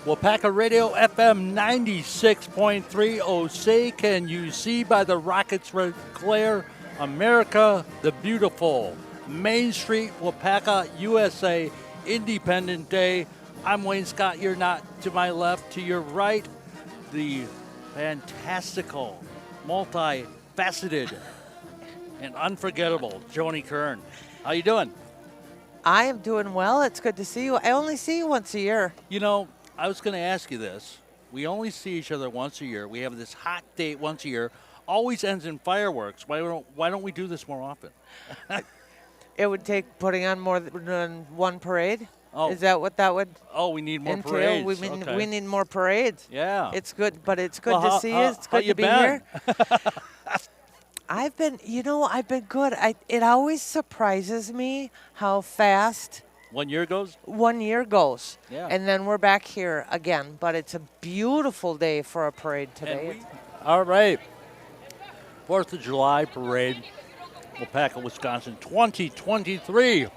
Waupaca Radio FM 96.3. Oh, say can you see by the rocket's red glare, America the beautiful. Main Street, Waupaca, USA, Independent Day. I'm Wayne Scott. You're not to my left, to your right. The fantastical, multifaceted, and unforgettable Joni Kern. How you doing? I am doing well. It's good to see you. I only see you once a year. You know, I was going to ask you this. We only see each other once a year. We have this hot date once a year. Always ends in fireworks. Why don't we do this more often? It would take putting on more than one parade. Oh. Is that what that would Oh, we need more entail? parades. We need more parades. Yeah. It's good, but it's good to see you. It's good to be here. I've been good. It always surprises me how fast 1 year goes? 1 year goes. Yeah. And then we're back here again. But it's a beautiful day for a parade today. All right. 4th of July parade, Waupaca, Wisconsin, 2023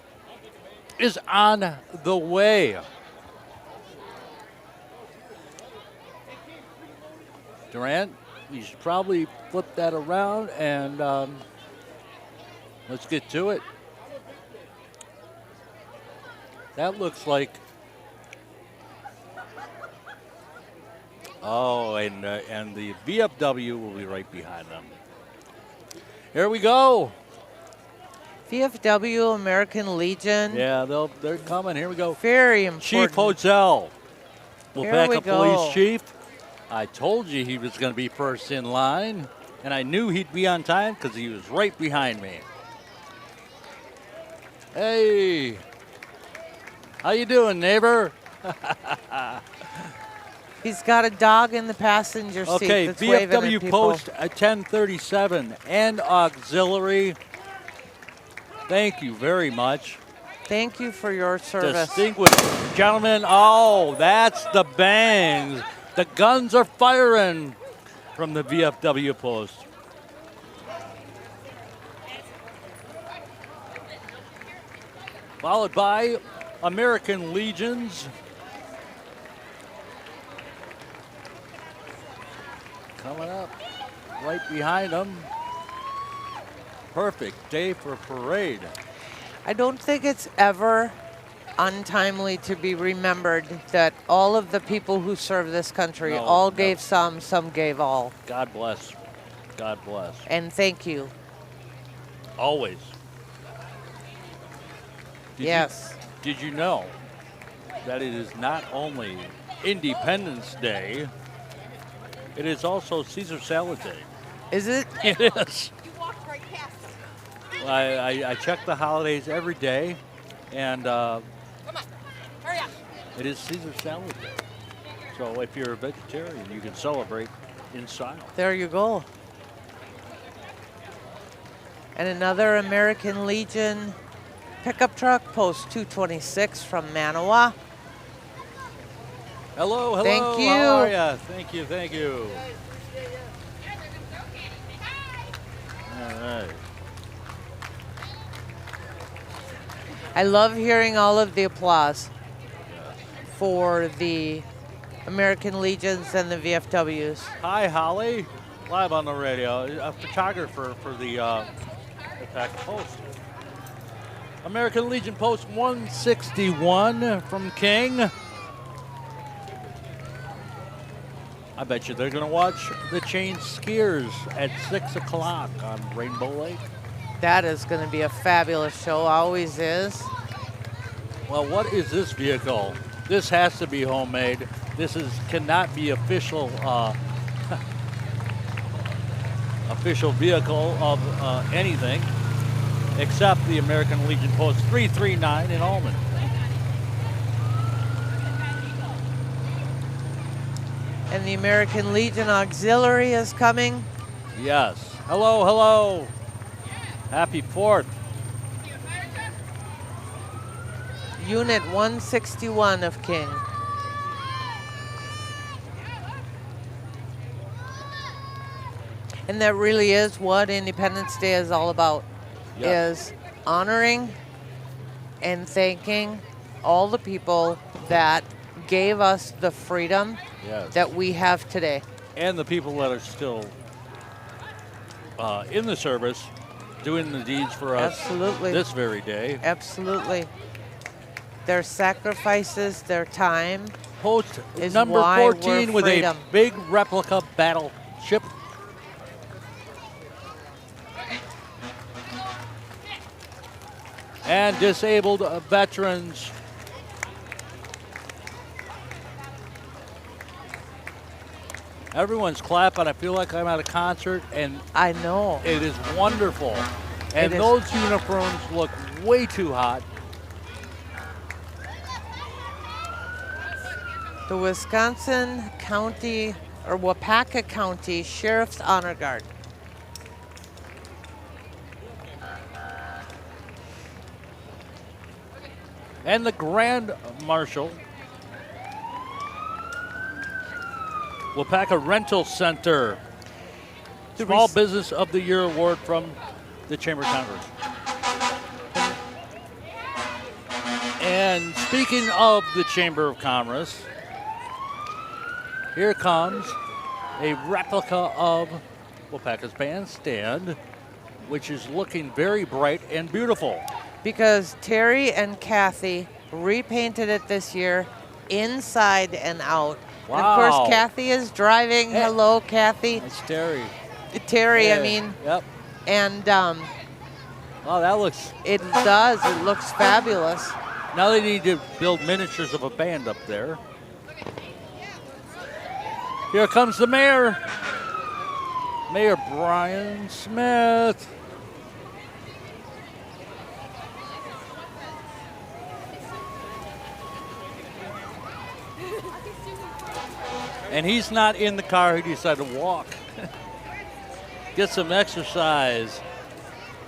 is on the way. Durant, you should probably flip that around and let's get to it. That looks like, and the VFW will be right behind them. Here we go. VFW, American Legion. Yeah, they're coming. Here we go. Very important. Chief Hotel, Here we Waupaca go. Police Chief. I told you he was going to be first in line, and I knew he'd be on time because he was right behind me. Hey, how you doing, neighbor? He's got a dog in the passenger seat. Okay, that's waving at VFW people. post at 1037 and auxiliary. Thank you very much. Thank you for your service. Distinguished gentlemen. Oh, that's the bangs. The guns are firing from the VFW post. Followed by American Legions. Coming up right behind them. Perfect day for parade. I don't think it's ever untimely to be remembered that all of the people who serve this country all gave some gave all. God bless. God bless. And thank you. Always. Yes. Did you know that it is not only Independence Day, it is also Caesar Salad Day? Is it? It is. You walked right past it. I check the holidays every day, and Come on, hurry up. it is Caesar Salad Day. So if you're a vegetarian, you can celebrate in style. There you go. And another American Legion pickup truck, post 226 from Manawa. Hello, hello. Thank you. How are ya? Thank you, thank you. All right. I love hearing all of the applause for the American Legions and the VFWs. Hi, Holly. Live on the radio. A photographer for the Waupaca Post. American Legion Post 161 from King. I bet you they're going to watch the Chain Skiers at 6 o'clock on Rainbow Lake. That is going to be a fabulous show, always is. Well, what is this vehicle? This has to be homemade. This cannot be official official vehicle of anything except the American Legion Post 339 in Allman. And the American Legion Auxiliary is coming. Yes. Hello, hello. Happy 4th. Unit 161 of King. And that really is what Independence Day is all about, is honoring and thanking all the people that gave us the freedom Yes. that we have today. And the people that are still in the service doing the deeds for us Absolutely. this very day. Absolutely. Their sacrifices, their time. Post Is number why 14 we're with freedom. a big replica battleship. And disabled veterans. Everyone's clapping. I feel like I'm at a concert, and I know. it is wonderful. And It is. those uniforms look way too hot. The Wisconsin County, or Waupaca County Sheriff's Honor Guard. And the Grand Marshal, Waupaca Rental Center, Small Business of the Year award from the Chamber of Commerce. And speaking of the Chamber of Commerce, here comes a replica of Waupaca's bandstand, which is looking very bright and beautiful. Because Terry and Kathy repainted it this year inside and out. And of Wow. course, Kathy is driving. Hey. Hello, Kathy. It's Terry. Terry, I Yeah. mean, Yep. and Oh, that looks. it does. It looks fabulous. Now they need to build miniatures of a band up there. Here comes the mayor. Mayor Brian Smith. And he's not in the car, he decided to walk. Get some exercise.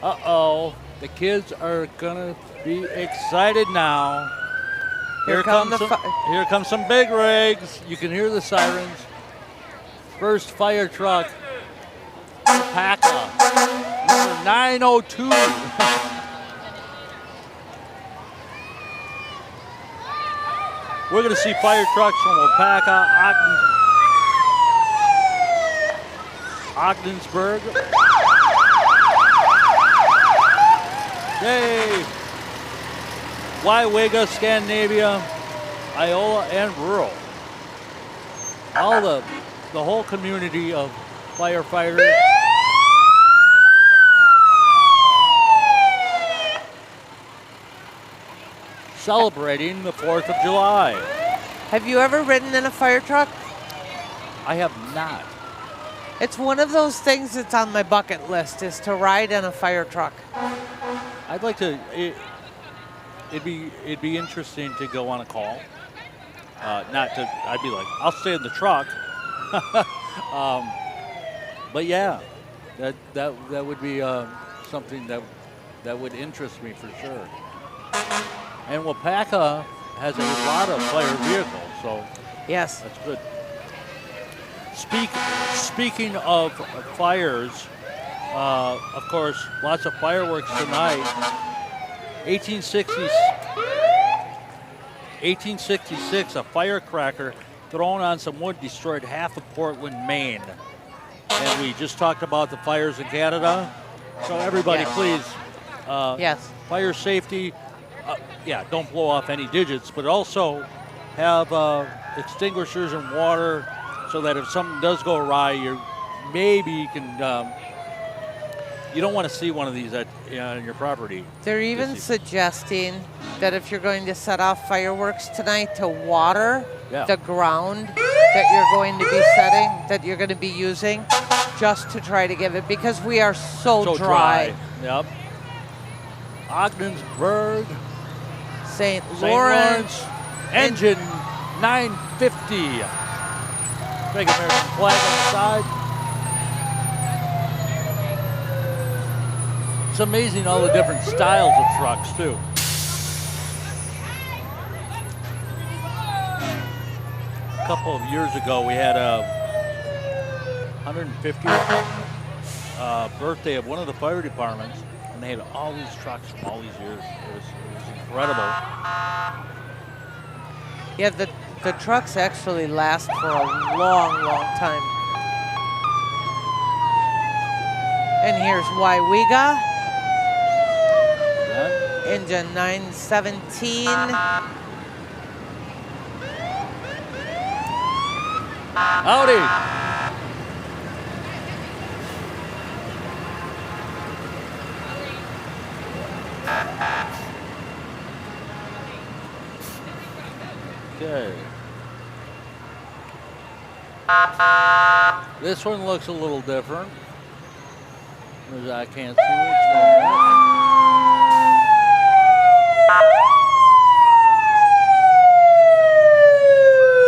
Uh-oh, the kids are gonna be excited now. Here come the Here comes some big rigs. You can hear the sirens. First fire truck, Waupaca, number 902. We're going to see fire trucks from Waupaca, Ogdensburg. Yay! Waupaca, Scandinavia, Iola, and rural. All the whole community of firefighters. Celebrating the 4th of July. Have you ever ridden in a fire truck? I have not. It's one of those things that's on my bucket list, is to ride in a fire truck. I'd like to. It'd be interesting to go on a call. Not to. I'd be like, I'll stay in the truck. But yeah, that would be something that would interest me for sure. And Waupaca has a lot of fire vehicles, so Yes. that's good. Speaking of fires, of course, lots of fireworks tonight. 1866, a firecracker thrown on some wood destroyed half of Portland, Maine. And we just talked about the fires in Canada. So everybody, Yes. please, Yes. fire safety. Yeah, don't blow off any digits, but also have extinguishers and water so that if something does go awry, you can. You don't want to see one of these on your property. They're even suggesting that if you're going to set off fireworks tonight, to water Yeah. the ground that you're going to be setting, that you're going to be using, just to try to give it, because we are so dry. Yep. Ogdensburg, St. St. Lawrence. Lawrence, engine 950. Big American flag on the side. It's amazing all the different styles of trucks too. A couple of years ago, we had a 150th birthday of one of the fire departments, and they had all these trucks from all these years. It was incredible. Yeah, The trucks actually last for a long, long time. And here's Waupaca, engine 917. Howdy. Okay. This one looks a little different. I can't see which one yet.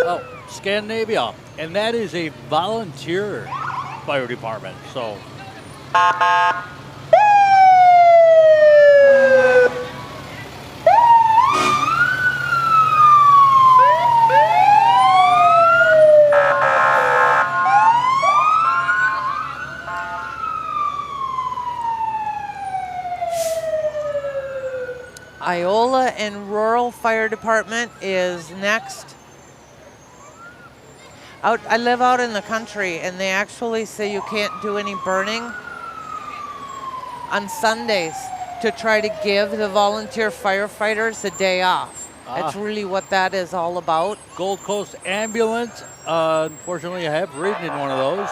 Oh, Scandinavia. And that is a volunteer fire department. So Iola and Rural Fire Department is next. I live out in the country, and they actually say you can't do any burning on Sundays to try to give the volunteer firefighters a day off. That's really what that is all about. Gold Coast Ambulance. Unfortunately, I have ridden in one of those.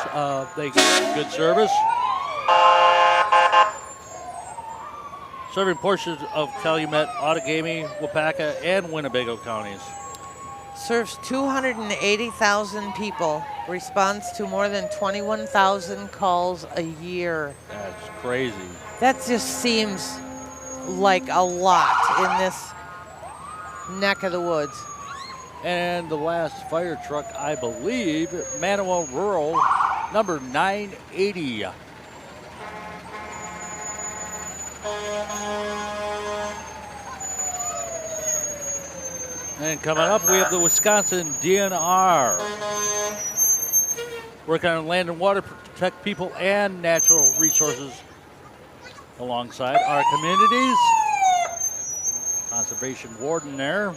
They give good service. Serving portions of Calumet, Outagamie, Waupaca, and Winnebago counties. Serves 280,000 people. Responds to more than 21,000 calls a year. That's crazy. That just seems like a lot in this neck of the woods. And the last fire truck, I believe, Manawa Rural, number 980. And coming up, we have the Wisconsin DNR. Working on land and water, protect people and natural resources alongside our communities. Conservation warden there.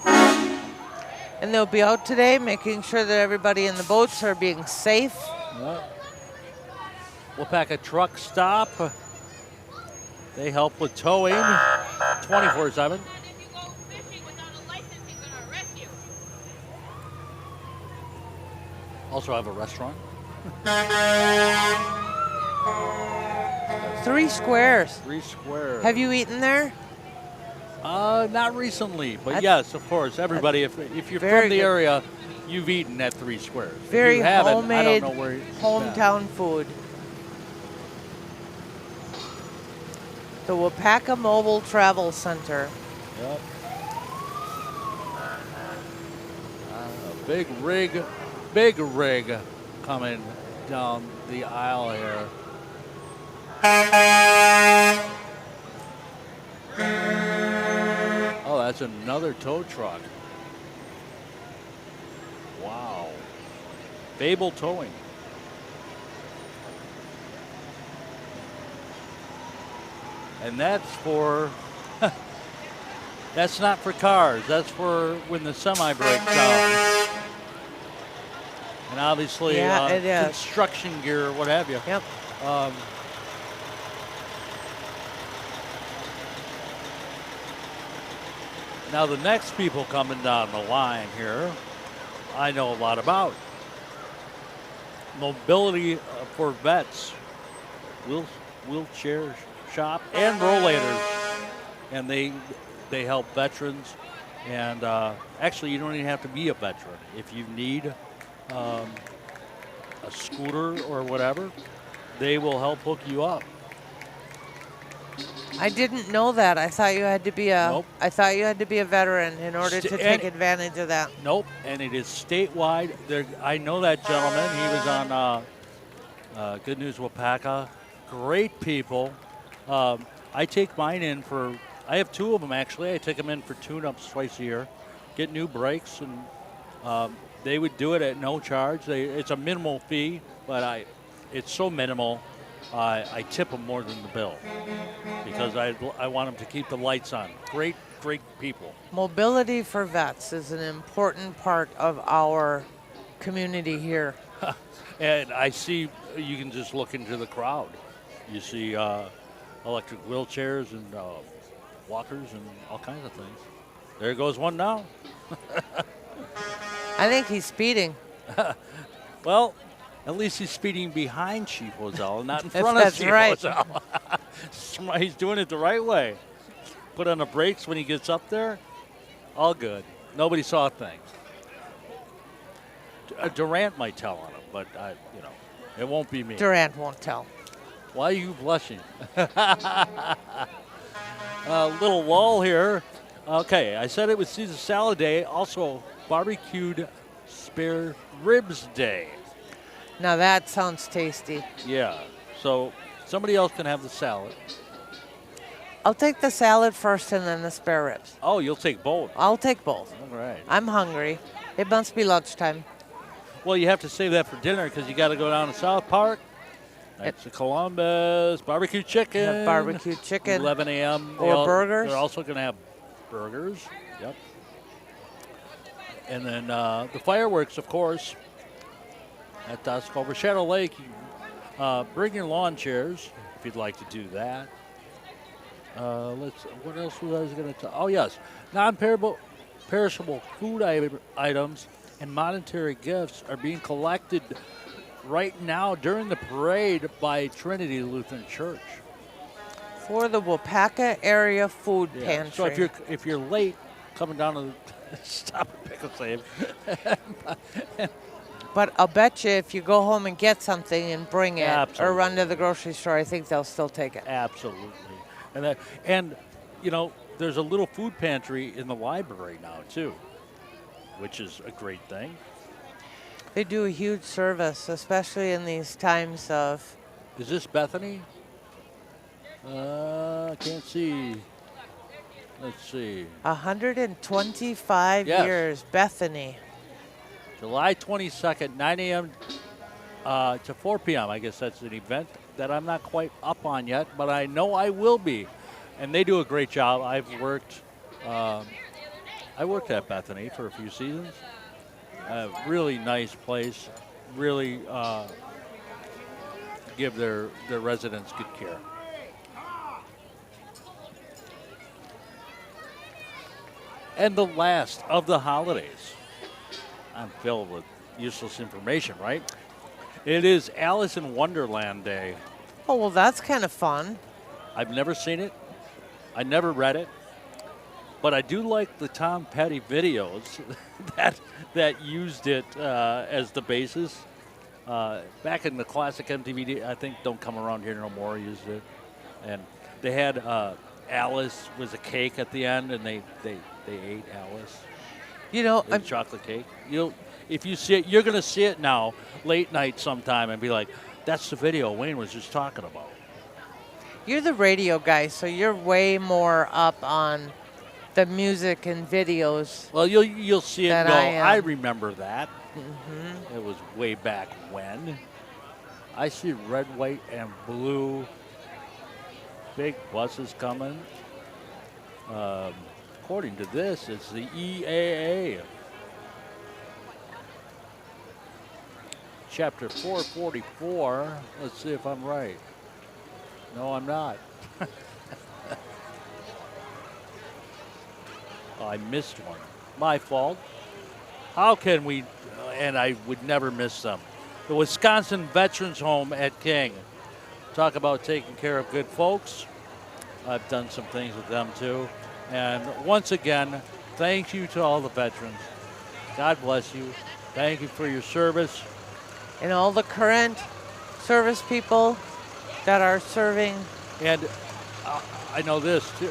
And they'll be out today making sure that everybody in the boats are being safe. Yep. Waupaca truck stop. They help with towing 24/7. Also have a restaurant. 3 Squares. 3 Squares. Have you eaten there? Not recently, but yes, of course. Everybody, if you're from the area, you've eaten at 3 Squares. Very if you haven't, homemade, I don't know where hometown food. The Waupaca Mobile Travel Center. Yep. Big rig coming down the aisle here. Oh, that's another tow truck. Wow. Fable Towing. And that's for, that's not for cars. That's for when the semi breaks down. And obviously construction gear or what have you. Yep. Now the next people coming down the line here, I know a lot about. Mobility for vets, wheelchair shop and rollators, and they help veterans. And actually, you don't even have to be a veteran. If you need a scooter or whatever, they will help hook you up. I didn't know that. I thought you had to be a. Nope. I thought you had to be a veteran in order to take advantage of that. Nope, and it is statewide. I know that gentleman. He was on Good News Waupaca. Great people. I take mine in for. I have 2 of them actually. I take them in for tune-ups twice a year, get new brakes, and they would do it at no charge. It's a minimal fee, but it's so minimal. I tip them more than the bill because I want them to keep the lights on. Great great people. Mobility for vets is an important part of our community here. And I see you can just look into the crowd. You see electric wheelchairs and walkers and all kinds of things. There goes one now. I think he's speeding. Well, at least he's speeding behind Chief Ozell, not in front That's of Chief right. Ozell. He's doing it the right way. Put on the brakes when he gets up there. All good. Nobody saw a thing. Durant might tell on him, but it won't be me. Durant won't tell. Why are you blushing? A little lull here. Okay, I said it was Caesar Salad Day, also barbecued spare ribs day. Now that sounds tasty. Yeah, so somebody else can have the salad. I'll take the salad first and then the spare ribs. Oh, you'll take both. I'll take both. All right. I'm hungry. It must be lunchtime. Well, you have to save that for dinner because you got to go down to South Park. That's the Columbus barbecue chicken. Have barbecue chicken. 11 a.m. Or burgers. They're also going to have burgers. Yep. And then the fireworks, of course, at dusk over Shadow Lake. Bring your lawn chairs if you'd like to do that. What else was I going to tell? Oh, yes. Non-perishable food items and monetary gifts are being collected right now during the parade by Trinity Lutheran Church. For the Waupaca area food pantry. So if you're late coming down to the stop and pick a save. But I'll bet you if you go home and get something and bring it Absolutely. or run to the grocery store, I think they'll still take it. Absolutely. And there's a little food pantry in the library now too, which is a great thing. They do a huge service, especially in these times of. Is this Bethany? I can't see. Let's see. 125 Yes. years, Bethany. July 22nd, 9 a.m. To 4 p.m. I guess that's an event that I'm not quite up on yet, but I know I will be. And they do a great job. I worked at Bethany for a few seasons. Really nice place. Really give their residents good care. And the last of the holidays. I'm filled with useless information, right? It is Alice in Wonderland Day. Oh, well, that's kind of fun. I've never seen it. I never read it. But I do like the Tom Petty videos that used it as the basis. Back in the classic MTV, I think Don't Come Around Here No More used it. And they had Alice was a cake at the end, and they ate Alice. A chocolate cake. If you see it, you're going to see it now late night sometime and be like, that's the video Wayne was just talking about. You're the radio guy, so you're way more up on the music and videos. Well, you'll see it and go, I am. I remember that. Mm-hmm. It was way back when. I see red, white, and blue. Big buses coming. According to this, it's the EAA. Chapter 444. Let's see if I'm right. No, I'm not. I missed one. My fault. How can we, and I would never miss them. The Wisconsin Veterans Home at King. Talk about taking care of good folks. I've done some things with them too. And once again, thank you to all the veterans. God bless you. Thank you for your service. And all the current service people that are serving. And I know this, too.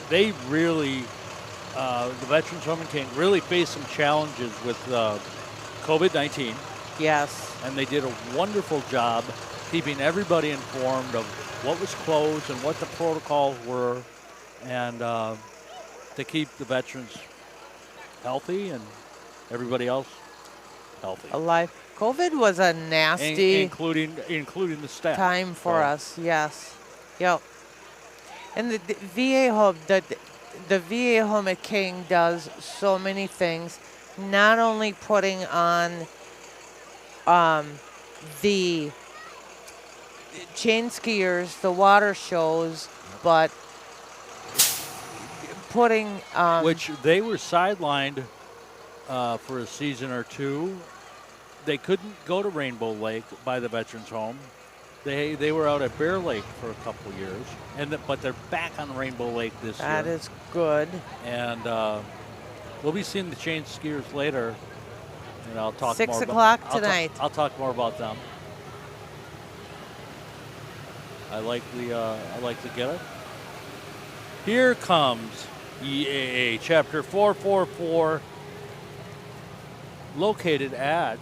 They really, the Veterans Home in King, really faced some challenges with COVID-19. Yes. And they did a wonderful job keeping everybody informed of what was closed and what the protocols were, and to keep the veterans healthy and everybody else healthy. Alive. COVID was a nasty including the staff. time for us, yes. Yep. And the VA home, the VA Home at King does so many things, not only putting on the chain skiers, the water shows, but putting which they were sidelined for a season or two. They couldn't go to Rainbow Lake by the Veterans Home. They were out at Bear Lake for a couple years, but they're back on Rainbow Lake this year. that is good. And we'll be seeing the chain skiers later, and I'll talk 6 more o'clock about, tonight. I'll talk more about them. I like the get it. Here comes EAA Chapter 444, located at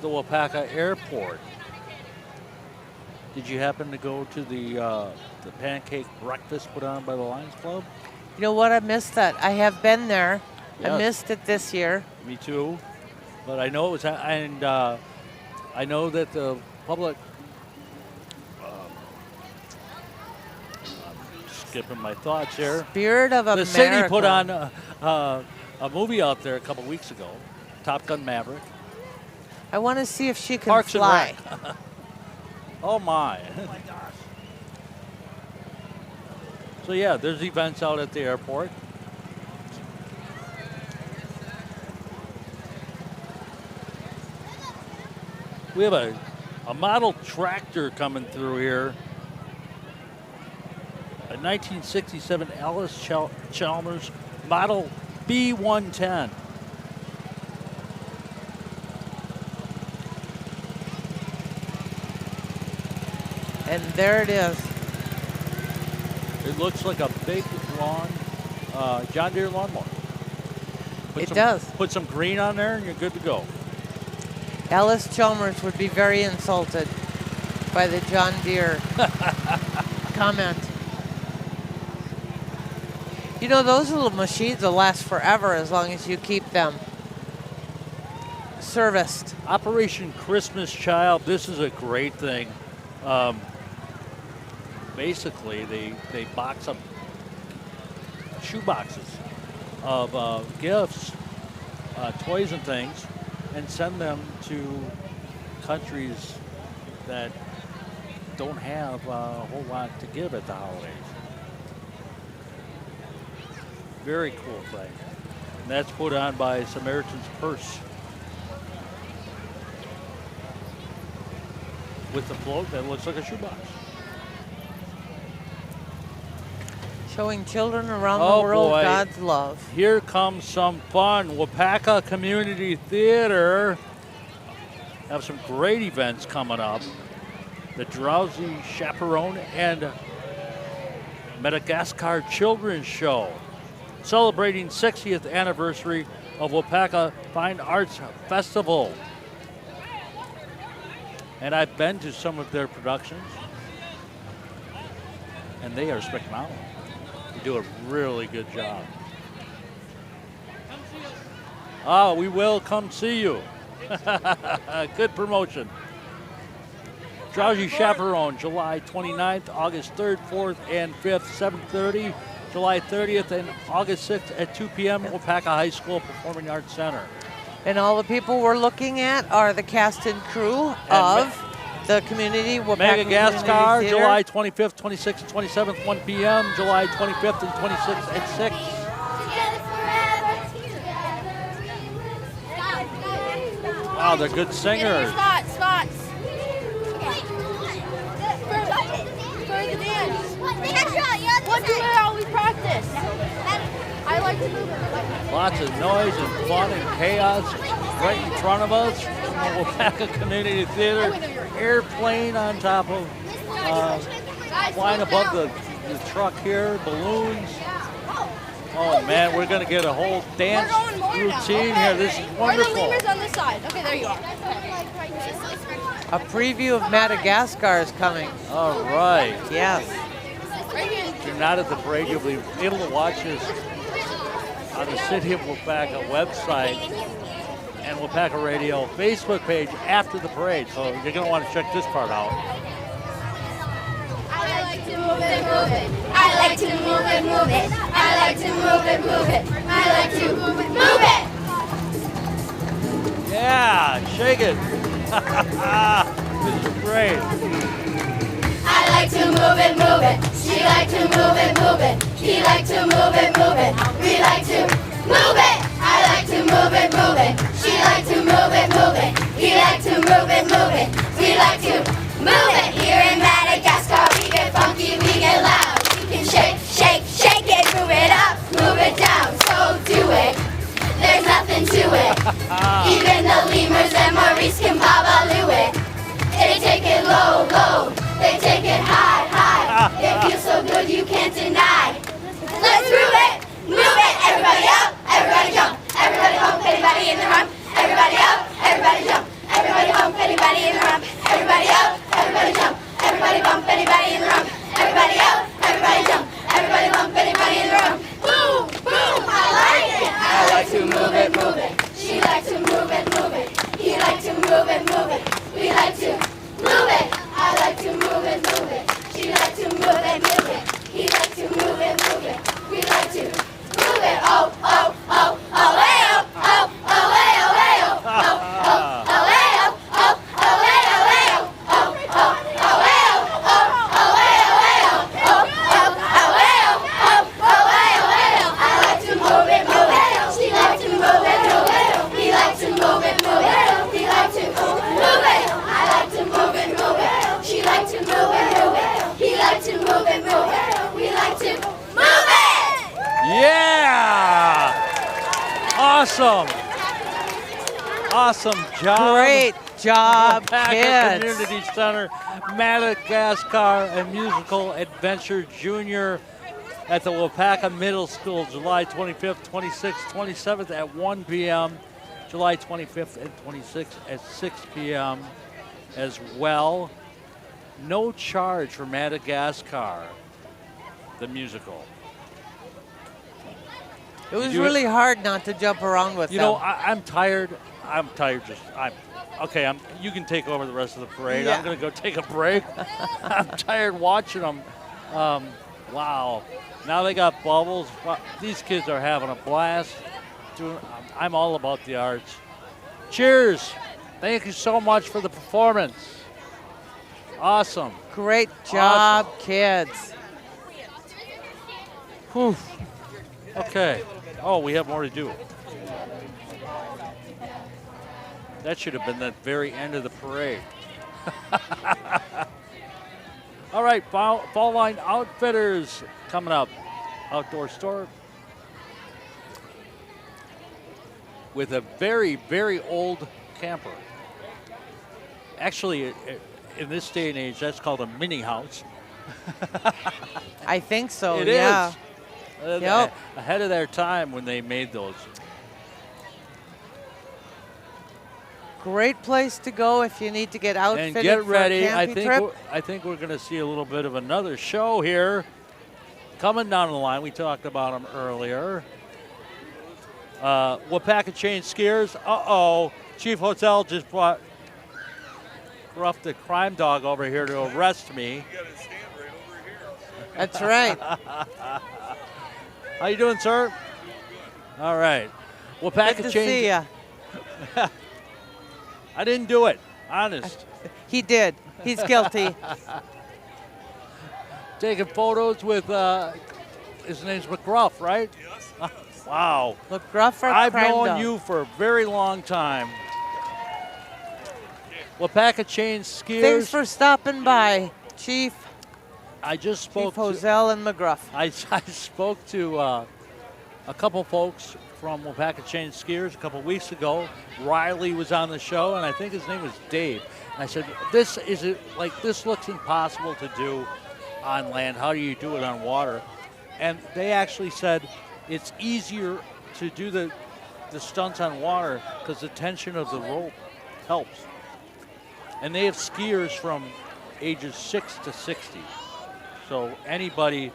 the Waupaca Airport. Did you happen to go to the pancake breakfast put on by the Lions Club? You know what? I missed that. I have been there. Yes. I missed it this year. Me too. But I know it was, and I know that the public. Skipping my thoughts here. Spirit of America. The city put on a movie out there a couple weeks ago, Top Gun Maverick. I want to see if she can Parks fly. and Rec. Oh my. So yeah, there's events out at the airport. We have a model tractor coming through here. A 1967 Alice Chalmers Model B110. And there it is. It looks like a big lawn, John Deere lawnmower. It does. Put some green on there and you're good to go. Alice Chalmers would be very insulted by the John Deere comment. You know, those little machines will last forever as long as you keep them serviced. Operation Christmas Child, this is a great thing. Basically, they box up shoe boxes of gifts, toys and things, and send them to countries that don't have a whole lot to give at the holidays. Very cool thing. And that's put on by Samaritan's Purse. With the float that looks like a shoebox. Showing children around the world God's love. Here comes some fun. Waupaca Community Theater have some great events coming up. The Drowsy Chaperone and Madagascar Children's Show, celebrating 60th anniversary of Waupaca Fine Arts Festival. And I've been to some of their productions, and they are spectacular. They do a really good job. Oh, we will come see you. Good promotion. Drowsy Chaperone, July 29th, August 3rd, 4th, and 5th, 7:30. July 30th and August 6th at 2 p.m. Waupaca High School Performing Arts Center. And all the people we're looking at are the cast and crew of the community Waupaca Madagascar, Community July 25th, 26th, and 27th, 1 p.m. July 25th and 26th at 6. Wow, they're good singers. Spots. For the dance. What do they always practice? I like to move it. Lots of noise and fun and chaos right in front of us. From the Waupaca Community Theater. Airplane on top of, flying above the truck here, balloons. Oh man, we're going to get a whole dance routine here. This is wonderful. The lemurs on this side. Okay, there you are. A preview of Madagascar is coming. All right. Yes. If you're not at the parade, you'll be able to watch this on the City of Waupaca website and Waupaca Radio Facebook page after the parade. So you're going to want to check this part out. like to move it, move it. I like to move it, move it. I like to move it, move it. I like to move it, move it. Yeah, shake it. This is great. I like to move it, move it. She like to move it, move it. He like to move it, move it. We like to move it. I like to move it, move it. She like to move it, move it. He like to move it, move it. We like to move it. Here in Madagascar, we get funky, we get loud. You can shake, shake, shake it, move it up, move it down. So do it. There's nothing to it. Even the lemurs and Maurice can babaloo it. They take it low, low. They take it high, high. It feels so good you can't deny. Let's move it, move it. Everybody up, everybody jump. Everybody bump, anybody in the rump. Everybody up, everybody jump. Everybody bump, anybody in the rump. Everybody up, everybody jump. Everybody bump, anybody in the rump. Everybody up, everybody jump. Everybody bump, anybody in the rump. Boom, boom, I like it. I like to move it, move it. She like to move it, move it. He like to move it, move it. We like to move it. I like to move it, move it. She like to move it, move it. He like to move it, move it. We like to move it. Oh, oh, oh, oh, hey, oh, oh, oh, hey, oh, hey, oh, oh, oh, oh, hey, oh, oh, oh, hey, oh, hey, oh, oh, oh, oh, hey, oh, oh, oh, hey, oh, hey, oh, oh, oh, oh, hey, oh, oh, oh, hey, oh, hey, oh. I like to move it, move it. She like to move it, move it. He like to move it, move it. He like to move it. I like to move it, move it. She like to move it, move it. He like to move it, move it. We like to move it. Yeah! Awesome. Awesome job. Great job, Waupaca kids. Community Center, Madagascar, and Musical Adventure Junior at the Waupaca Middle School, July 25th, 26th, 27th at 1 p.m., July 25th and 26th at 6 p.m. as well. No charge for Madagascar, the musical. It was do it- really hard not to jump around with You them. know, I'm tired. I'm tired. Okay. You can take over the rest of the parade. Yeah. I'm gonna go take a break. I'm tired watching them. Wow. Now they got bubbles. Wow, these kids are having a blast. I'm all about the arts. Cheers. Thank you so much for the performance. Awesome. Great job, Awesome. kids. Whew. Okay. Oh, we have more to do. That should have been the very end of the parade. All right, Fall Line Outfitters coming up. Outdoor store with a very, very old camper. Actually, in this day and age, that's called a mini house. I think so, It yeah. is. Yep. Ahead of their time when they made those. Great place to go if you need to get outfitted And get for ready. a camping trip. I think we're going to see a little bit of another show here coming down the line. We talked about them earlier. Waupaca Chain Skiers. Uh-oh. Chief Hotel just brought Gruff the crime dog over here to arrest me. That's right. How you doing, sir? All right. Waupaca Good to Chain. see ya. I didn't do it. Honest. He did. He's guilty. Taking photos with, his name's McGruff, right? Yes. Wow. Look, Gruff our I've crime known dog. you for a very long time. Waupaca Chain Skiers. Thanks for stopping by, Chief. I just spoke Chief Hosell and McGruff. I spoke to a couple folks from Waupaca Chain Skiers a couple weeks ago. Riley was on the show, and I think his name was Dave. And I said, this looks impossible to do on land. How do you do it on water? And they actually said it's easier to do the stunts on water because the tension of the rope helps. And they have skiers from ages 6 to 60. So anybody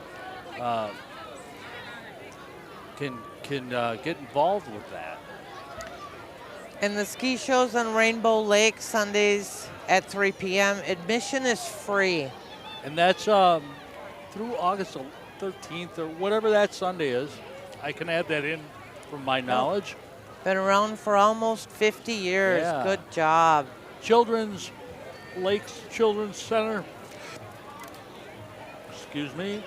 can get involved with that. And the ski shows on Rainbow Lake Sundays at 3 p.m. Admission is free. And that's through August 13th or whatever that Sunday is. I can add that in from my knowledge. Been around for almost 50 years. Yeah. Good job. Children's Lakes Children's Center. Excuse me.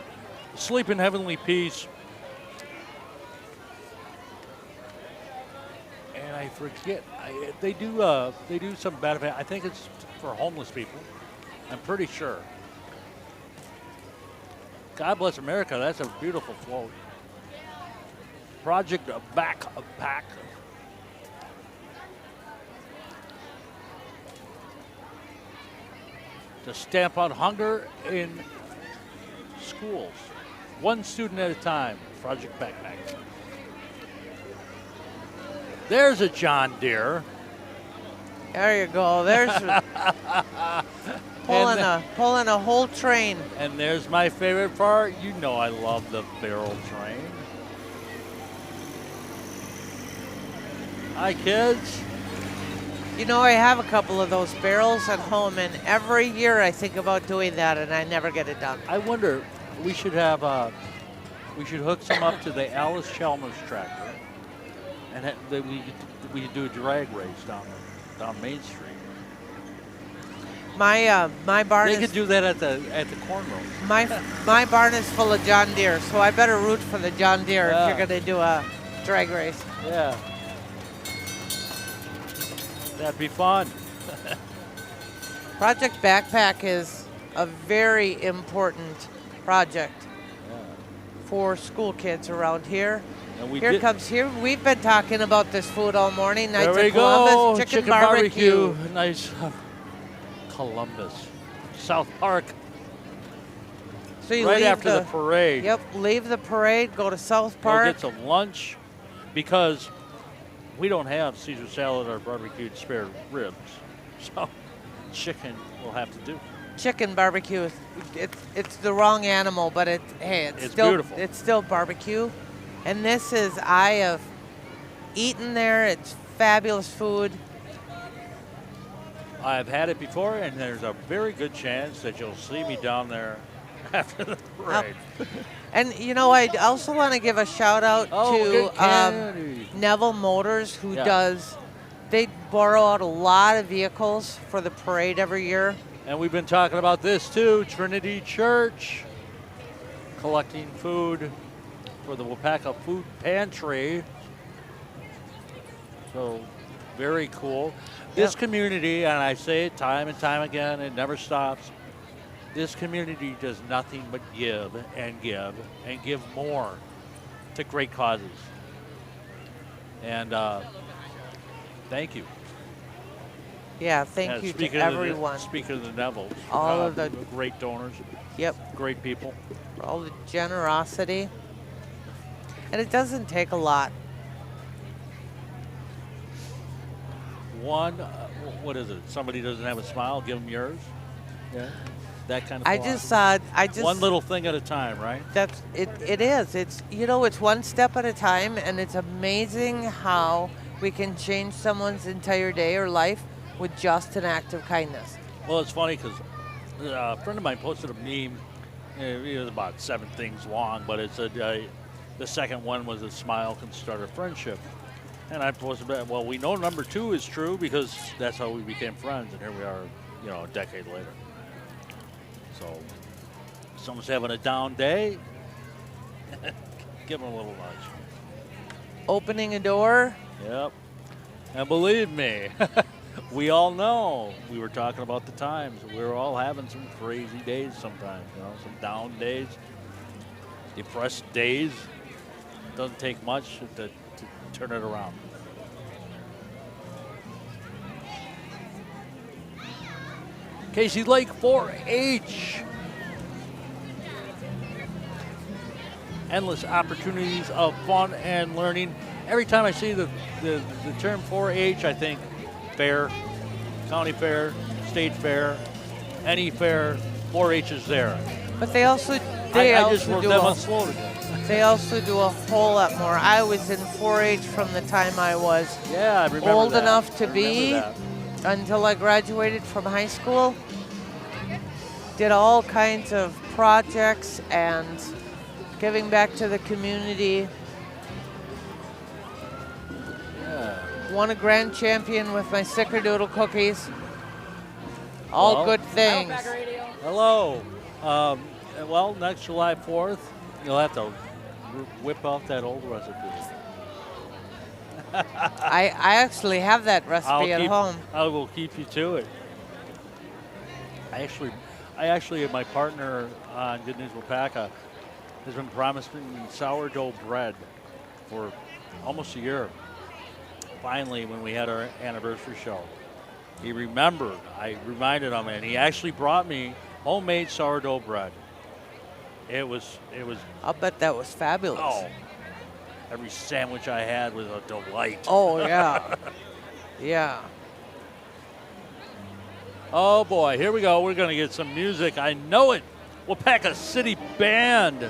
Sleep in heavenly peace. And I forget. They do some benefit. I think it's for homeless people. I'm pretty sure. God bless America. That's a beautiful float. Project Backpack. To stamp out hunger in schools. One student at a time. Project Backpack. There's a John Deere. There you go. There's pulling a whole train. And there's my favorite part. You know I love the barrel train. Hi, kids. You know, I have a couple of those barrels at home, and every year I think about doing that, and I never get it done. I wonder, we should have, we should hook some up to the Alice Chalmers tractor, and we could do a drag race down Main Street. My barn They is could do that at the corn roast. my barn is full of John Deere, so I better root for the John Deere Yeah. if you're going to do a drag race. Yeah. That'd be fun. Project Backpack is a very important project for school kids around here. And we Here did- comes here. We've been talking about this food all morning. There Knights we of Columbus, go. chicken barbecue. Nice. Columbus. South Park. So you Right leave after the parade. Yep, leave the parade, go to South Go Park. get some lunch because we don't have Caesar salad or barbecued spare ribs. So chicken will have to do. Chicken barbecue. It's the wrong animal, but it's It's still beautiful. It's still barbecue, and this is I have eaten there. It's fabulous food. I've had it before, and there's a very good chance that you'll see me down there after the parade. And you know, I also want to give a shout out good to candy. Neville Motors, who Yeah. does. They borrow out a lot of vehicles for the parade every year. And we've been talking about this too. Trinity Church collecting food for the Waupaca Food Pantry. So very cool. This Yep. community, and I say it time and time again, it never stops. This community does nothing but give and give and give more to great causes. And thank you. Yeah, thank And you to speaking everyone. Of speaking of the Nevilles, All of the- great donors, Yep, great people. for all the generosity. And it doesn't take a lot. One, what is it? Somebody doesn't have a smile, give them yours. Yeah, that kind of. I philosophy. just One little thing at a time, right? That's it. It is. It's it's one step at a time, and it's amazing how we can change someone's entire day or life with just an act of kindness. Well, it's funny because a friend of mine posted a meme. It was about 7 things long, but it said the second one was a smile can start a friendship. And I posted back, well, we know number 2 is true because that's how we became friends, and here we are, a decade later. So, if someone's having a down day, give them a little nudge. Opening a door. Yep. And believe me, we all know. We were talking about the times. We're all having some crazy days sometimes, some down days, depressed days. Doesn't take much to turn it around. Casey Lake 4-H. Endless opportunities of fun and learning. Every time I see the term 4-H, I think fair, county fair, state fair, any fair, 4-H is there. But they also I just wrote them on slow today. They also do a whole lot more. I was in 4-H from the time I was Yeah, I remember old that. enough I to remember be that. until I graduated from high school. did all kinds of projects and giving back to the community. Yeah. Won a grand champion with my snickerdoodle cookies. All Well, good things. Hello. Well, next July 4th, you'll have to whip out that old recipe. I actually have that recipe at home. I will keep you to it. I actually, my partner on Good News Waupaca has been promising me sourdough bread for almost a year. Finally, when we had our anniversary show, he remembered. I reminded him, and he actually brought me homemade sourdough bread. It was. I'll bet that was fabulous. Oh, every sandwich I had was a delight. Oh, yeah. Yeah. Oh boy, here we go. We're gonna get some music. I know it. Waupaca City Band,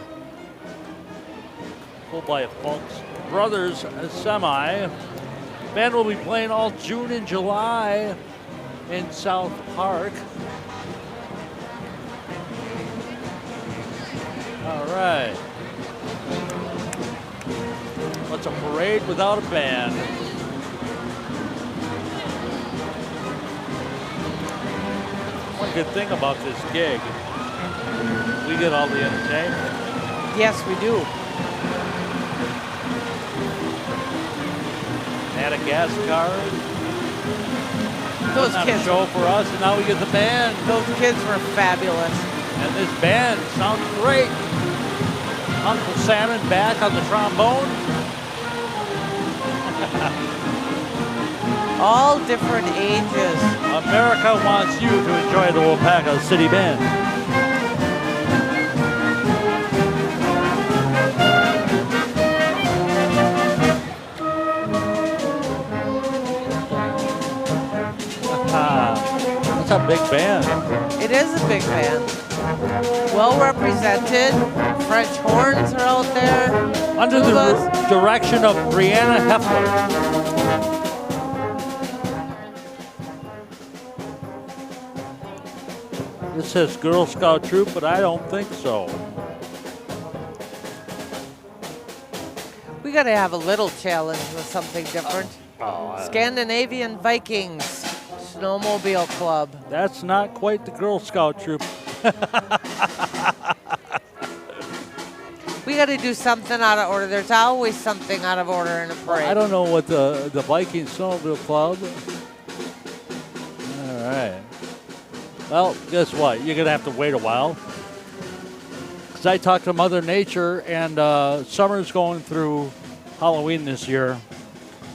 pulled by a Funk's Brothers Semi. Band will be playing all June and July in South Park. All right. What's a parade without a band? One good thing about this gig, we get all the entertainment. Yes, we do. Had a gas card. Those Not kids, a show for us, and now we get the band. those kids were fabulous. And this band sounds great. Uncle Salmon back on the trombone. All different ages. America wants you to enjoy the Waupaca City Band. That's a big band. It is a big band. Well represented. French horns are out there. Under Tubas. the direction of Brianna Heffler. This says Girl Scout troop, but I don't think so. We got to have a little challenge with something different. Scandinavian Vikings Snowmobile Club. That's not quite the Girl Scout troop. We got to do something out of order. There's always something out of order in a parade. I don't know what the Viking Snowmobile Club. All right. Well, guess what? You're going to have to wait a while. Because I talked to Mother Nature, and summer's going through Halloween this year.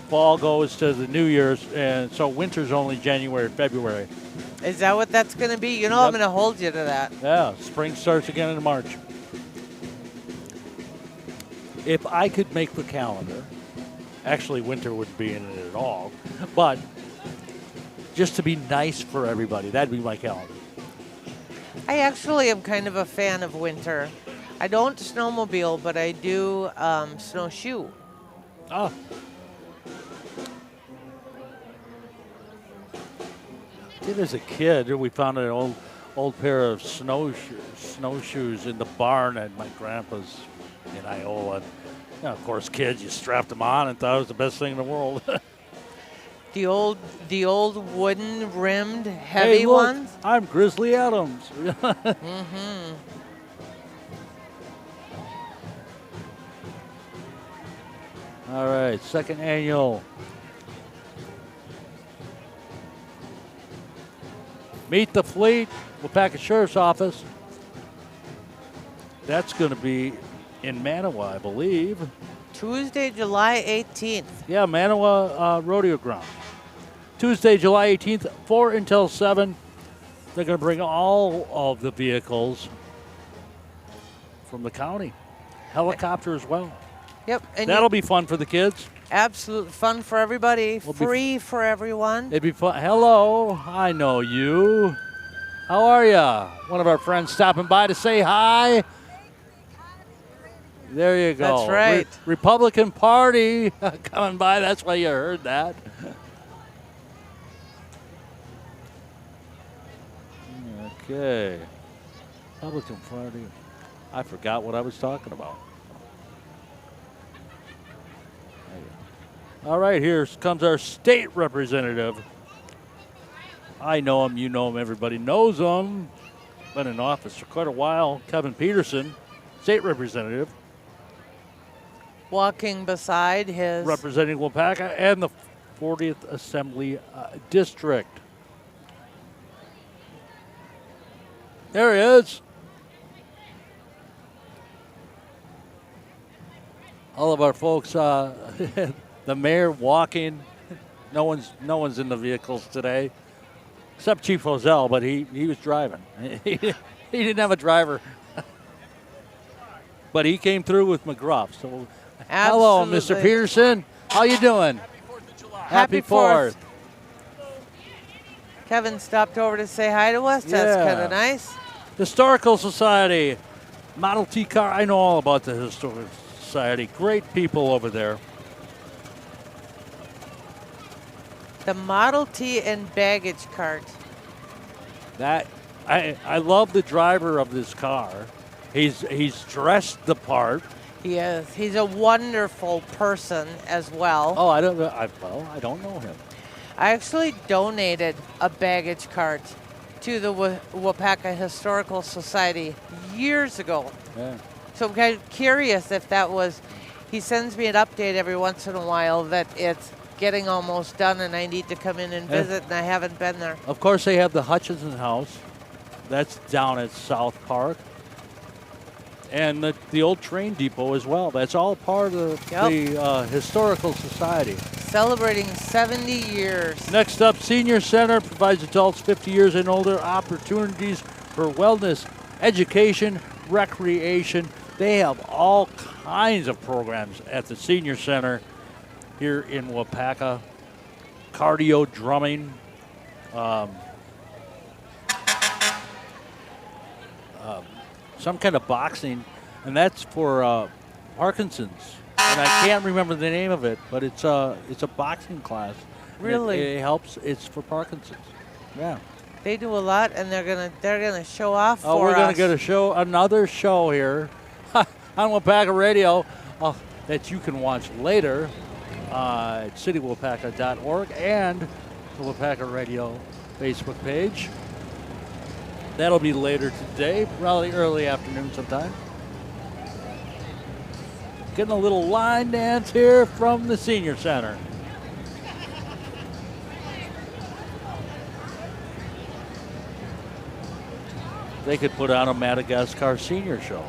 Fall goes to the New Year's, and so winter's only January, February. Is that what that's going to be? You know, Yep. I'm going to hold you to that. Yeah, spring starts again in March. If I could make the calendar, actually winter wouldn't be in it at all, but just to be nice for everybody, that'd be my calendar. I actually am kind of a fan of winter. I don't snowmobile, but I do snowshoe. Oh. Did as a kid, we found an old pair of snowshoes in the barn at my grandpa's in Iowa. And, you know, of course, kids, you strapped them on and thought it was the best thing in the world. The old wooden rimmed heavy Hey, look, ones. I'm Grizzly Adams. Mm-hmm. All right, second annual Meet the Fleet, Waupaca Sheriff's Office. That's going to be in Manawa, I believe. Tuesday, July 18th. Yeah, Manawa Rodeo Ground. Tuesday, July 18th, 4 until 7. They're going to bring all of the vehicles from the county. Helicopter as well. Yep. And That'll be fun for the kids. absolute fun for everybody. Will be Free for everyone. It'd be fun. Hello, I know you. How are ya? One of our friends stopping by to say hi. There you go. That's right. Republican Party coming by. That's why you heard that. Okay. Republican Party. I forgot what I was talking about. All right, here comes our state representative. I know him, you know him, everybody knows him. Been in office for quite a while. Kevin Peterson, state representative. Walking beside his... Representing Waupaca and the 40th Assembly District. There he is. All of our folks, the mayor walking. No one's in the vehicles today, except Chief Hozell, but he was driving. he didn't have a driver, but he came through with McGruff. So, hello, Mr. Peterson. How you doing? Happy 4th. Kevin stopped over to say hi to us. That's kind of nice. Historical Society, Model T car. I know all about the Historical Society. Great people over there. The Model T and baggage cart. That I love the driver of this car. He's dressed the part. He is. He's a wonderful person as well. Oh, I don't know. I don't know him. I actually donated a baggage cart to the Waupaca Historical Society years ago. Yeah. So I'm kind of curious if that was. He sends me an update every once in a while that it's getting almost done and I need to come in and visit, and I haven't been there. Of course, they have the Hutchinson House. That's down at South Park. And the old train depot as well. That's all part of the Historical Society. Celebrating 70 years. Next up, Senior Center provides adults 50 years and older opportunities for wellness, education, recreation. They have all kinds of programs at the Senior Center here in Waupaca. Cardio, drumming, some kind of boxing, and that's for Parkinson's. And I can't remember the name of it, but it's a boxing class. Really? It helps. It's for Parkinson's. Yeah. They do a lot, and they're gonna show off for us. Oh, we're gonna get another show here on Waupaca Radio that you can watch later at citywaupaca.org and the Waupaca Radio Facebook page. That'll be later today, probably early afternoon sometime. Getting a little line dance here from the Senior Center. They could put on a Madagascar Senior show.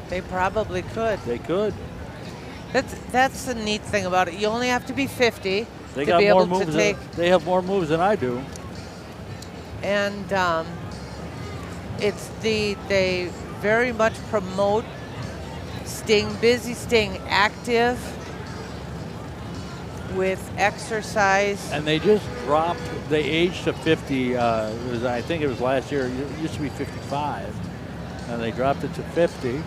They probably could. They could. That's the neat thing about it. You only have to be 50 They to got be more able to moves. take. They have more moves than I do. And they very much promote staying busy, staying active with exercise. And they just dropped the age to 50. I think it was last year. It used to be 55, and they dropped it to 50.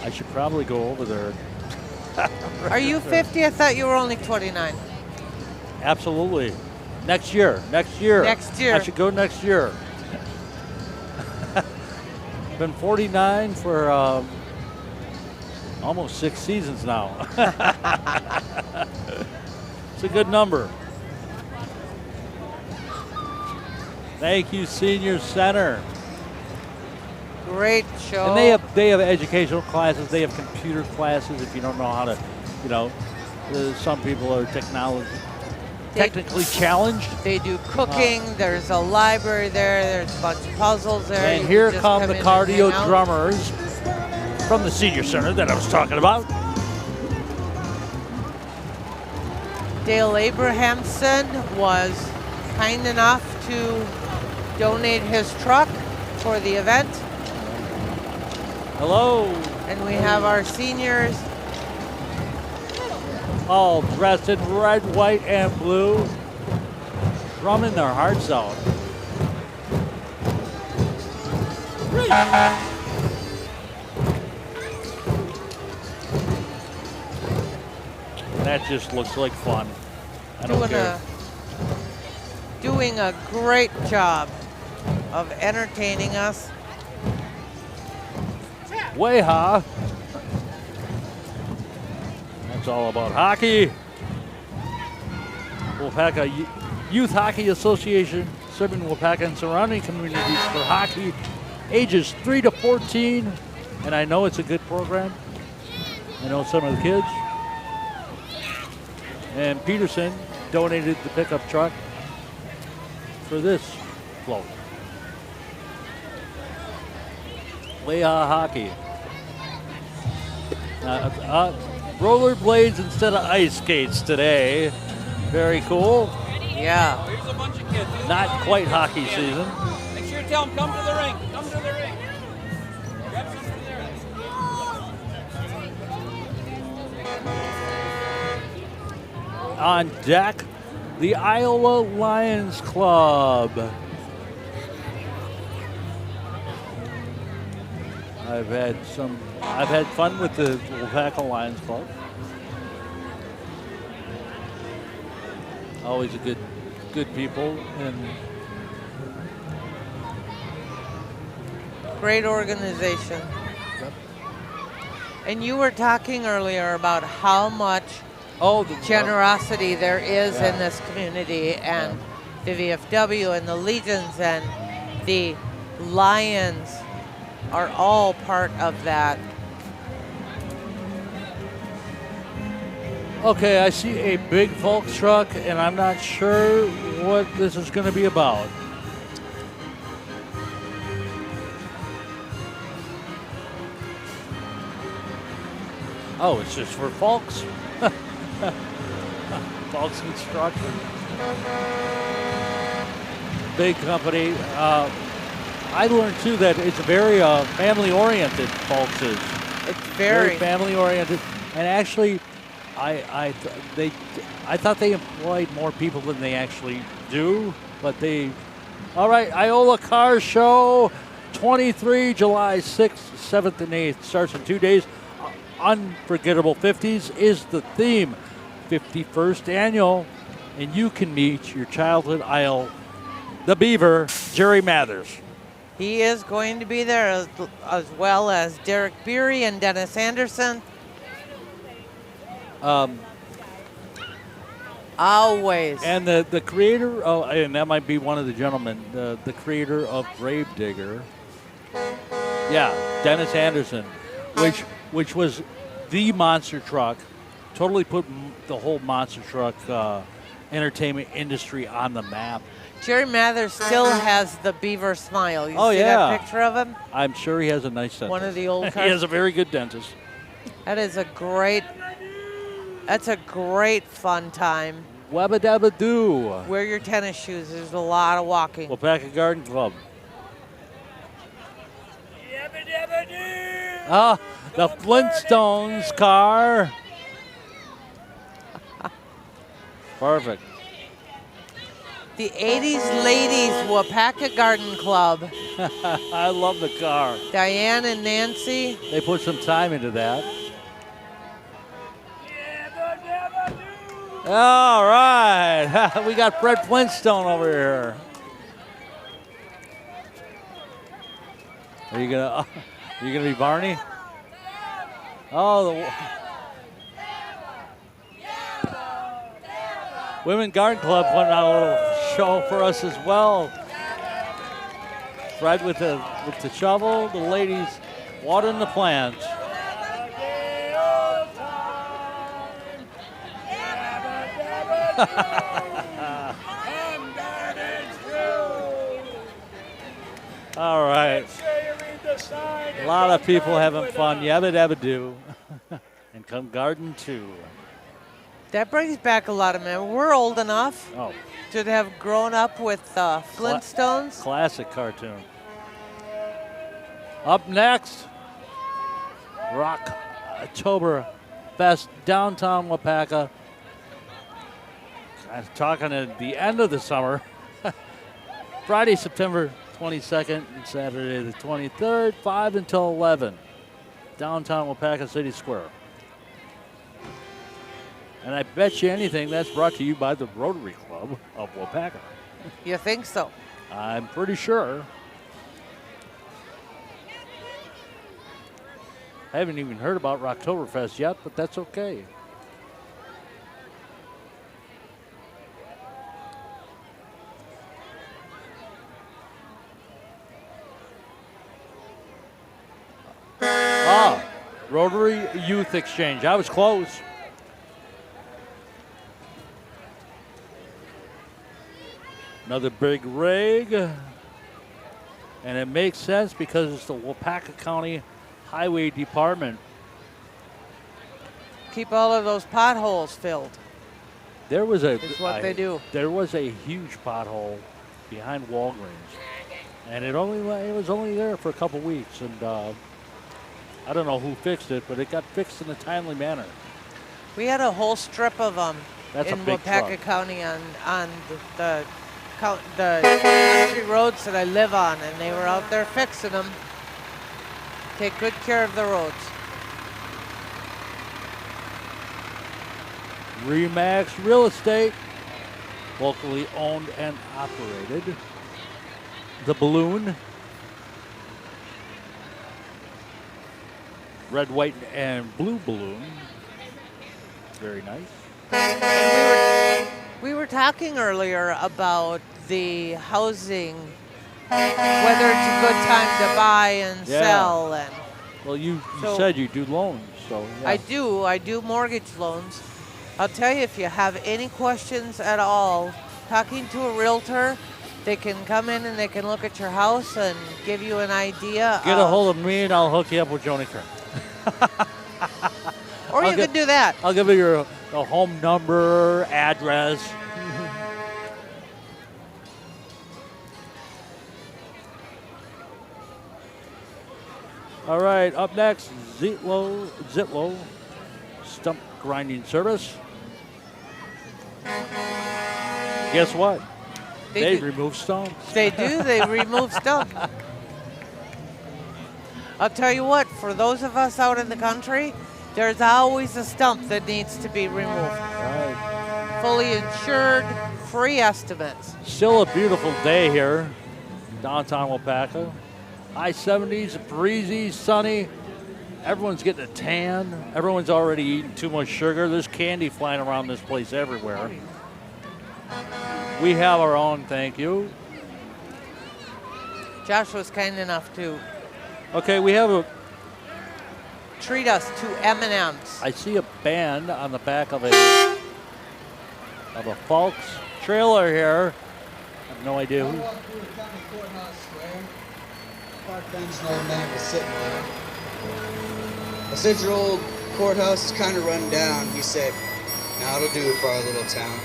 I should probably go over there. Are you 50? I thought you were only 29. Absolutely. Next year. Next year. Next year. I should go next year. Been 49 for almost 6 seasons now. It's a good number. Thank you, Senior Center. Great show. And they have educational classes. They have computer classes. If you don't know how to, some people are technically challenged. They do cooking. There's a library there. There's a bunch of puzzles there. And You here just come the in and cardio hang out. drummers from the Senior Center that I was talking about. Dale Abrahamson was kind enough to donate his truck for the event. Hello. And we have our seniors. All dressed in red, white, and blue, drumming their hearts out. That just looks like fun. I don't care. Doing a great job. of entertaining us. Waupaca. That's all about hockey. Waupaca Youth Hockey Association, serving Waupaca and surrounding communities for hockey, ages 3 to 14. And I know it's a good program. I know some of the kids. And Peterson donated the pickup truck for this float. Waupaca hockey. Rollerblades instead of ice skates today. Very cool. Yeah. Here's a bunch of kids. Not quite hockey season. Make sure you tell them, come to the rink. Come to the rink. Grab something there. On deck, the Iowa Lions Club. I've had fun with the Waupaca Lions Club. Always a good people, and Great organization. Yep. And you were talking earlier about how much the generosity there is Yeah. in this community, and the VFW and the Legions and the Lions are all part of that. Okay, I see a big Volks truck, and I'm not sure what this is going to be about. Oh, it's just for Volks. Volks Construction. Big company. I learned too that it's very family-oriented. Volks is It's very. family-oriented, and actually, I thought they employed more people than they actually do, but they. All right, Iola Car Show, 23 July 6th, 7th, and 8th starts in 2 days. Unforgettable 50s is the theme. 51st annual, and you can meet your childhood idol, the Beaver, Jerry Mathers. He is going to be there as well as Derek Beery and Dennis Anderson. Always. And the creator, and that might be one of the gentlemen, the creator of Gravedigger. Yeah, Dennis Anderson, which was the monster truck, totally put the whole monster truck entertainment industry on the map. Jerry Mathers still has the beaver smile. You Oh, see yeah. that picture of him? I'm sure he has a nice dentist. One of the old He cars. has a very good dentist. That's a great fun time. Wabba dabba doo. Wear your tennis shoes. There's a lot of walking. Waupaca Garden Club. Ah, the Flintstones car. Perfect. The 80s Ladies Waupaca Garden Club. I love the car. Diane and Nancy. They put some time into that. All right. We got Fred Flintstone over here. Are you gonna be Barney? Oh, the Women Garden Club putting on a little show for us as well. Fred with the shovel, the ladies watering the plants. All right. A lot of people having fun. Yabba dabba do. And come garden too. That brings back a lot of memories. We're old enough Oh, to have grown up with Flintstones. classic cartoon. Up next, Rock October Fest, downtown Waupaca. I'm talking at the end of the summer. Friday, September 22nd and Saturday the 23rd, 5 until 11. Downtown Waupaca City Square. And I bet you anything that's brought to you by the Rotary Club of Waupaca. You think so? I'm pretty sure. I haven't even heard about Rocktoberfest yet, but that's okay. Rotary Youth Exchange. I was close. Another big rig. And it makes sense because it's the Waupaca County Highway Department. Keep all of those potholes filled. There was a That's what they do. There was a huge pothole behind Walgreens, and it was only there for a couple weeks, and I don't know who fixed it, but it got fixed in a timely manner. We had a whole strip of them That's in a big Waupaca truck. County on the country roads that I live on, and they were out there fixing them. Take good care of the roads. Remax Real Estate, locally owned and operated. The Balloon. Red, white, and blue balloon. Very nice. And we were talking earlier about the housing, whether it's a good time to buy and sell. And well, you so said you do loans, so yeah. I do mortgage loans. I'll tell you, if you have any questions at all, talking to a realtor, they can come in and they can look at your house and give you an idea. Get a hold of me and I'll hook you up with Joni Kern. Or you could do that. I'll give you your home number, address. All right, up next, Zitlow stump grinding service. Guess what? They remove stumps. They do. They remove stumps. I'll tell you what, for those of us out in the country, there's always a stump that needs to be removed. Right. Fully insured, free estimates. Still a beautiful day here, downtown Waupaca. High 70s, breezy, sunny. Everyone's getting a tan. Everyone's already eating too much sugar. There's candy flying around this place everywhere. We have our own, thank you. Josh was kind enough to Okay, we have treat us to M&Ms. I see a band on the back of a Falks trailer here. I have no idea who. I walked through the county courthouse square. Park bench, an old man was sitting there. I said, your old courthouse is kind of run down. He said, now it'll do it for our little town.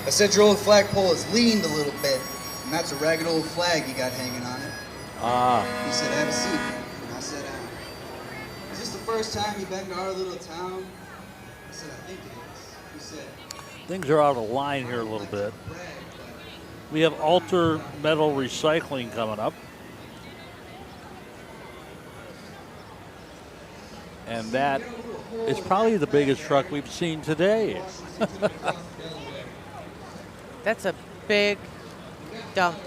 I said, your old flagpole is leaned a little bit, and that's a ragged old flag you got hanging on it. He said, have a seat. And I sat down. Is this the first time you've been to our little town? I said, I think it is. He said, Things are out of line here a little bit. brag, but We have Alter Metal Recycling coming up. And that is probably the biggest truck we've seen today. That's a big dump.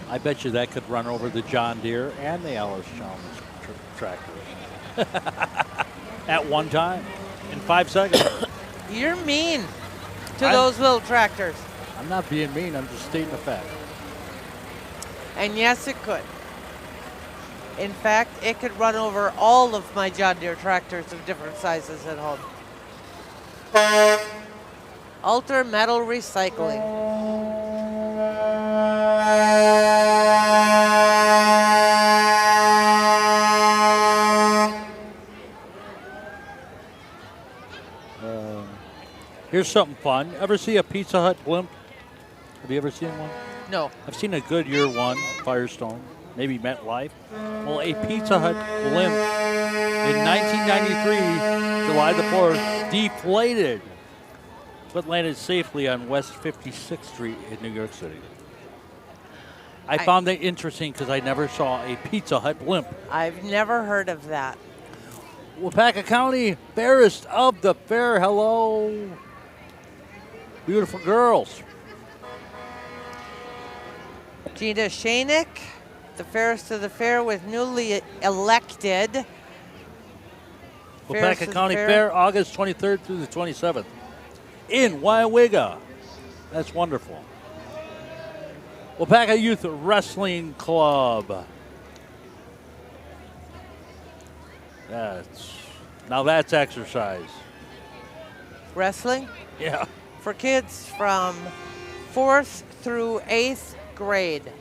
I bet you that could run over the John Deere and the Alice Chalmers tractors at one time in 5 seconds. You're mean to those little tractors. I'm not being mean, I'm just stating the fact. And yes, it could. In fact, it could run over all of my John Deere tractors of different sizes at home. Alter Metal Recycling. Here's something fun. Ever see a Pizza Hut blimp? Have you ever seen one? No. I've seen a Goodyear one, Firestone, maybe MetLife. Well, a Pizza Hut blimp in 1993, July the 4th, deflated, but landed safely on West 56th Street in New York City. I found that interesting because I never saw a Pizza Hut blimp. I've never heard of that. Waupaca County Fairest of the Fair. Hello, beautiful girls. Gina Shanick, the fairest of the fair with newly elected Fairest Waupaca of the County Fair, August 23rd through the 27th in Waupaca. That's wonderful. Waupaca Youth Wrestling Club. That's exercise. Wrestling Yeah. for kids from 4th through 8th grade.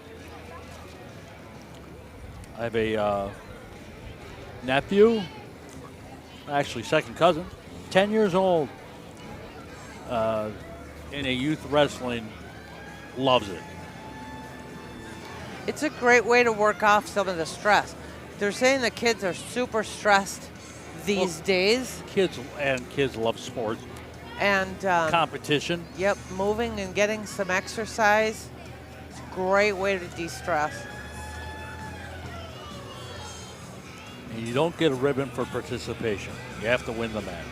I have a nephew, actually second cousin, 10 years old, in a youth wrestling, loves it. It's a great way to work off some of the stress. They're saying the kids are super stressed these days. Kids love sports, And competition. yep, moving and getting some exercise. It's a great way to de-stress. And you don't get a ribbon for participation. You have to win the match.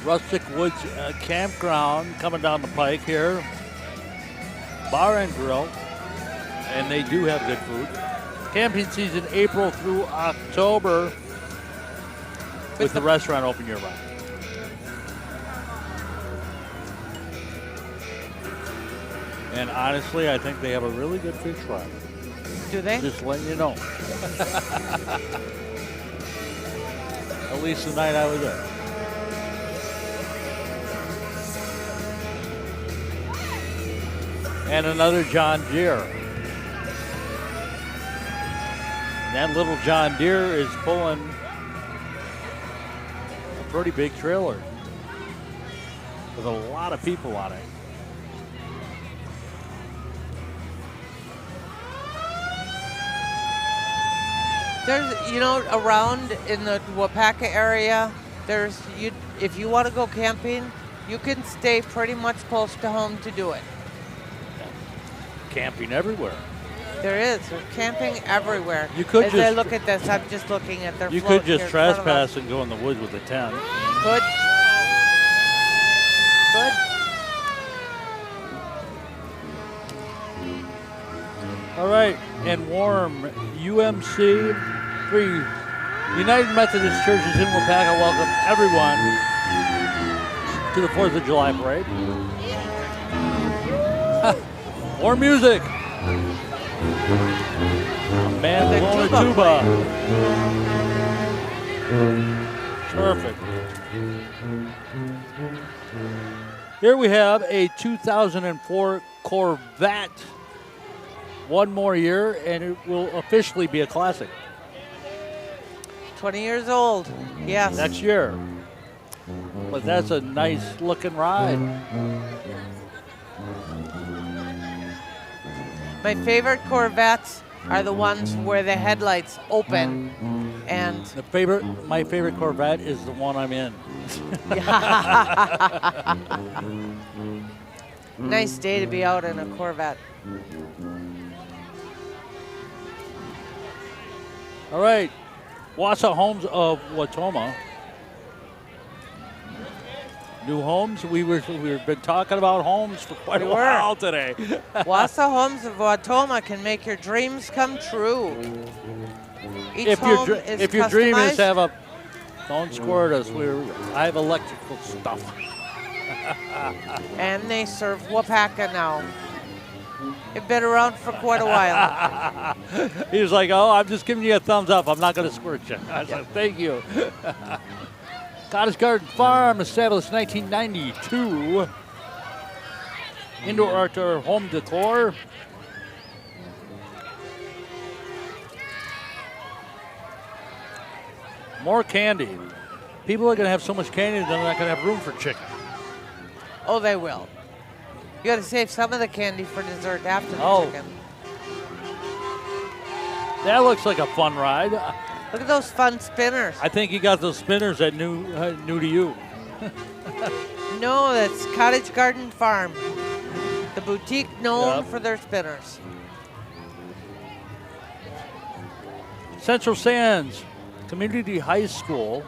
Rustic Woods Campground coming down the pike here. Bar and grill. And they do have good food. Camping season April through October with the restaurant open year round. And honestly, I think they have a really good fish fry. Do they? Just letting you know. At least the night I was there. And another John Deere. And that little John Deere is pulling a pretty big trailer with a lot of people on it. There's, around in the Waupaca area, if you want to go camping, you can stay pretty much close to home to do it. Camping everywhere. There is. There's camping everywhere. You could As I look at this, I'm just looking at their You float could just here in front of us. trespass and go in the woods with a tent. Could. All right, and warm UMC 3 United Methodist Churches in Waupaca welcome everyone to the 4th of July parade. More music. A man The blowing a tuba tuba. Perfect. Here we have a 2004 Corvette. One more year, and it will officially be a classic 20 years old. Yes. next year. But that's a nice looking ride. My favorite Corvettes are the ones where the headlights open and My favorite Corvette is the one I'm in. nice day to be out in a Corvette. All right, Wausau Homes of Watoma. New homes. We've been talking about homes for quite a while today. Wausau Homes of Waupaca can make your dreams come true. Each If home is your dream is customized. to have don't squirt us. I have electrical stuff. And they serve Waupaca now. They've been around for quite a while. He was like, "Oh, I'm just giving you a thumbs up. I'm not going to squirt you." I was like, "Thank you." Cottage Garden Farm, established 1992. Indoor outdoor home decor. More candy. People are going to have so much candy they're not going to have room for chicken. Oh, they will. You got to save some of the candy for dessert after the chicken. That looks like a fun ride. Look at those fun spinners. I think you got those spinners that new to you. No, that's Cottage Garden Farm. The boutique known Yep. for their spinners. Central Sands Community High School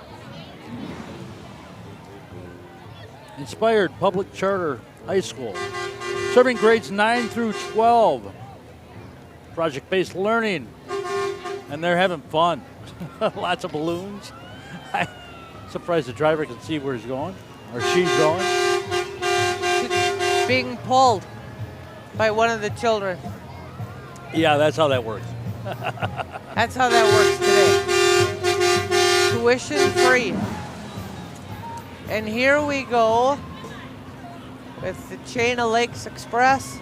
Inspired Public Charter High School, serving grades 9 through 12. Project-based learning, and they're having fun. Lots of balloons. I'm surprised the driver can see where he's going, or she's going. Being pulled by one of the children. Yeah, that's how that works. That's how that works today. Tuition free. And here we go with the Chain of Lakes Express.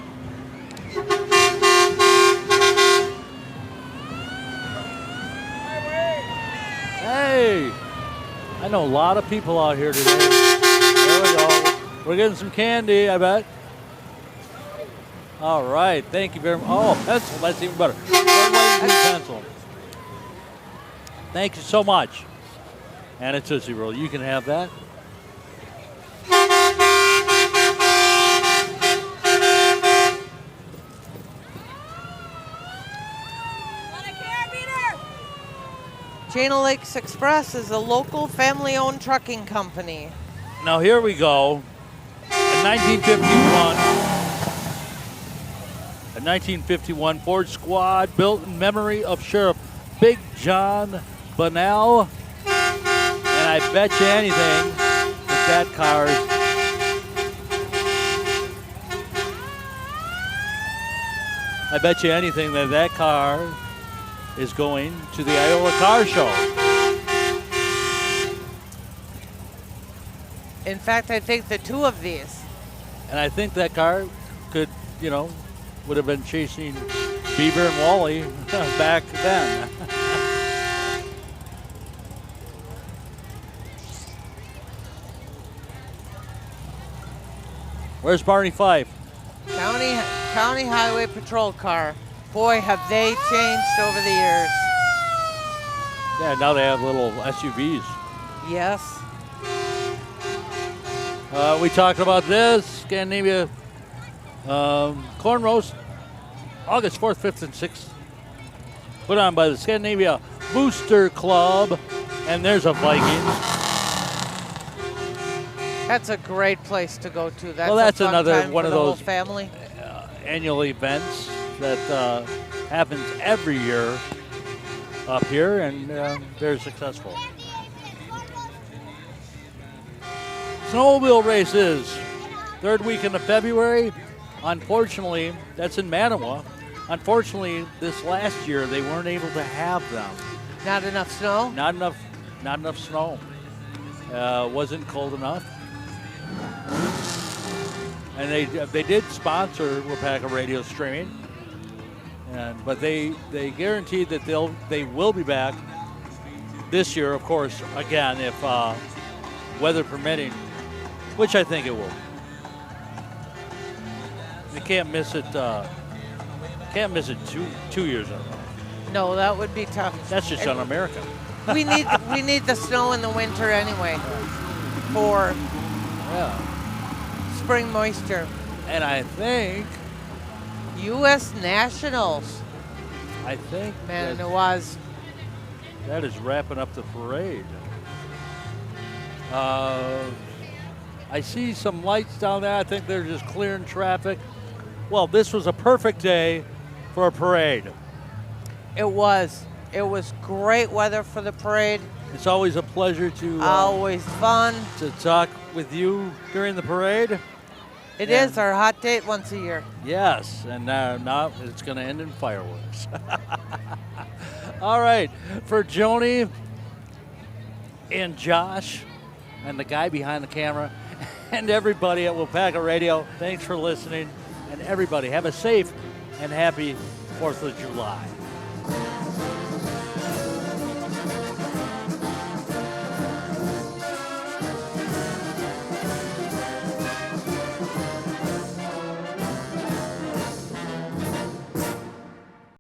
Hey, I know a lot of people out here today. There we go. We're getting some candy, I bet. All right, thank you very much. Oh, pencil, that's even better. Pencil. Thank you so much. And a Tootsie Roll, you can have that. Chain of Lakes Express is a local family-owned trucking company. Now here we go. In 1951 Ford Squad built in memory of Sheriff Big John Bunnell. And I bet you anything that car that car is going to the Iowa Car Show. In fact, I think the two of these. And I think that car could, would have been chasing Beaver and Wally back then. Where's Barney Fife? County Highway Patrol car. Boy, have they changed over the years. Yeah, now they have little SUVs. Yes. We talked about this, Scandinavia corn roast, August 4th, 5th, and 6th. Put on by the Scandinavia Booster Club, and there's a Vikings. That's a great place to go to. That's, That's a fun another time one for of the whole those family. Annual events that happens every year up here, and very successful. Snowmobile races, third weekend of February. Unfortunately, that's in Manawa. Unfortunately, this last year they weren't able to have them. Not enough snow? Not enough snow. Wasn't cold enough. And they did sponsor Waupaca radio streaming, but they guaranteed that they will be back this year, of course, again if weather permitting, which I think it will. You can't miss it. Can't miss it 2 years in a row. No, that would be tough. That's just un-American. we need the snow in the winter anyway for spring moisture. And I think U.S. Nationals. Man, and it was. That is wrapping up the parade. I see some lights down there. I think they're just clearing traffic. Well, this was a perfect day for a parade. It was. It was great weather for the parade. It's always a pleasure to always fun to talk with you during the parade. It is our hot date once a year. Yes, and now it's going to end in fireworks. All right, for Joni and Josh and the guy behind the camera and everybody at Waupaca Radio, thanks for listening. And everybody, have a safe and happy 4th of July.